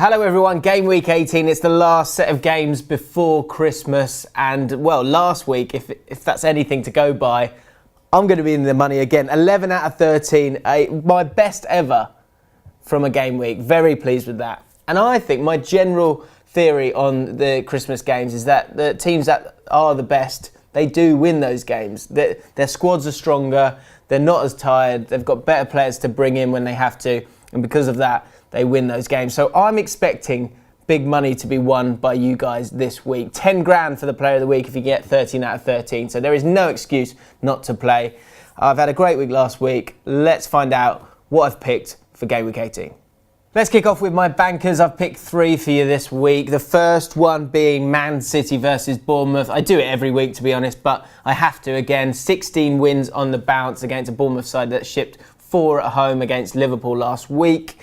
Hello everyone, game week 18, it's the last set of games before Christmas and, well, last week, if that's anything to go by, I'm going to be in the money again. 11 out of 13, my best ever from a game week. Very pleased with that. And I think my general theory on the Christmas games is that the teams that are the best, they do win those games. Their squads are stronger, they're not as tired, they've got better players to bring in when they have to, and because of that, they win those games. So I'm expecting big money to be won by you guys this week. 10 grand for the player of the week if you get 13 out of 13. So there is no excuse not to play. I've had a great week last week. Let's find out what I've picked for game week 18. Let's kick off with my bankers. I've picked 3 for you this week. The first one being Man City versus Bournemouth. I do it every week, to be honest, but I have to again. 16 wins on the bounce against a Bournemouth side that shipped 4 at home against Liverpool last week.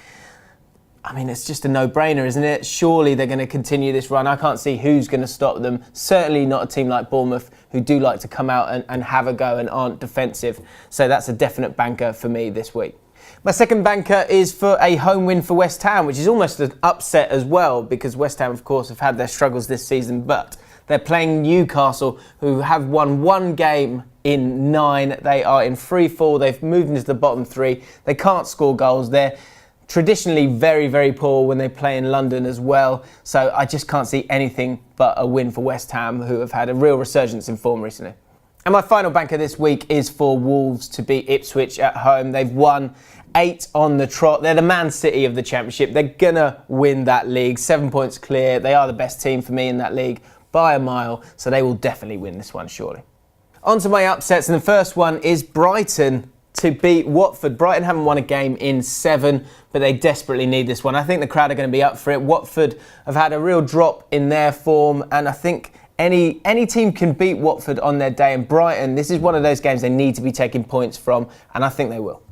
I mean, it's just a no-brainer, isn't it? Surely they're going to continue this run. I can't see who's going to stop them. Certainly not a team like Bournemouth, who do like to come out and have a go and aren't defensive. So that's a definite banker for me this week. My second banker is for a home win for West Ham, which is almost an upset as well, because West Ham, of course, have had their struggles this season, but they're playing Newcastle, who have won 1 game in 9. They are in free fall. They've moved into the bottom 3. They can't score goals. They're traditionally very, very poor when they play in London as well. So I just can't see anything but a win for West Ham, who have had a real resurgence in form recently. And my final banker this week is for Wolves to beat Ipswich at home. They've won 8 on the trot. They're the Man City of the Championship. They're going to win that league. 7 points clear. They are the best team for me in that league by a mile. So they will definitely win this one, surely. On to my upsets. And the first one is Brighton to beat Watford. Brighton haven't won a game in 7, but they desperately need this one. I think the crowd are going to be up for it. Watford have had a real drop in their form, and I think any team can beat Watford on their day. And Brighton, this is one of those games they need to be taking points from, and I think they will.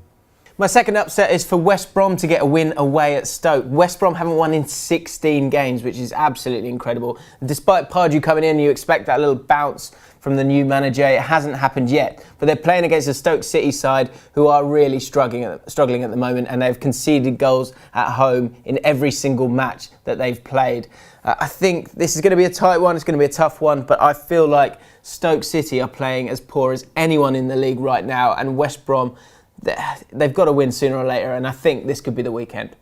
My second upset is for West Brom to get a win away at Stoke. West Brom haven't won in 16 games, which is absolutely incredible. Despite Pardew coming in, you expect that little bounce from the new manager. It hasn't happened yet, but they're playing against a Stoke City side who are really struggling at the moment, and they've conceded goals at home in every single match that they've played. I think this is going to be a tight one. It's going to be a tough one, but I feel like Stoke City are playing as poor as anyone in the league right now, and West Brom, they've got to win sooner or later, and I think this could be the weekend.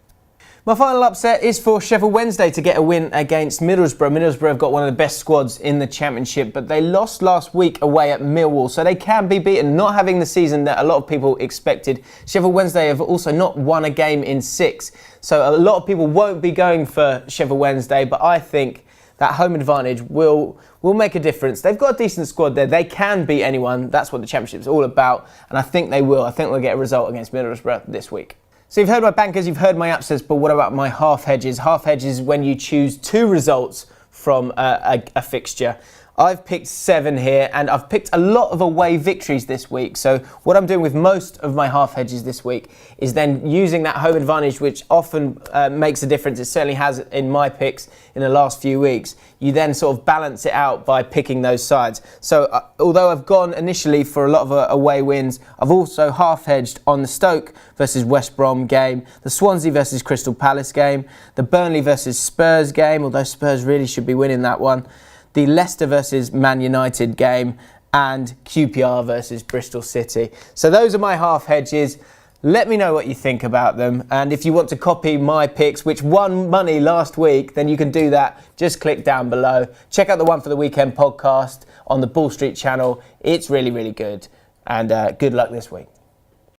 My final upset is for Sheffield Wednesday to get a win against Middlesbrough. Middlesbrough have got one of the best squads in the Championship, but they lost last week away at Millwall, so they can be beaten, not having the season that a lot of people expected. Sheffield Wednesday have also not won a game in 6, so a lot of people won't be going for Sheffield Wednesday, but I think that home advantage will make a difference. They've got a decent squad there. They can beat anyone. That's what the Championship is all about, and I think they will. I think they'll get a result against Middlesbrough this week. So you've heard my bankers, you've heard my upsets, but what about my half hedges? Half hedges is when you choose 2 results from a fixture. I've picked 7 here, and I've picked a lot of away victories this week. So what I'm doing with most of my half hedges this week is then using that home advantage, which often makes a difference. It certainly has in my picks in the last few weeks. You then sort of balance it out by picking those sides. So although I've gone initially for a lot of away wins, I've also half hedged on the Stoke versus West Brom game, the Swansea versus Crystal Palace game, the Burnley versus Spurs game, although Spurs really should be winning that one, the Leicester versus Man United game, and QPR versus Bristol City. So those are my half hedges. Let me know what you think about them. And if you want to copy my picks, which won money last week, then you can do that. Just click down below. Check out the One for the Weekend podcast on the Ball Street channel. It's really, really good. And good luck this week.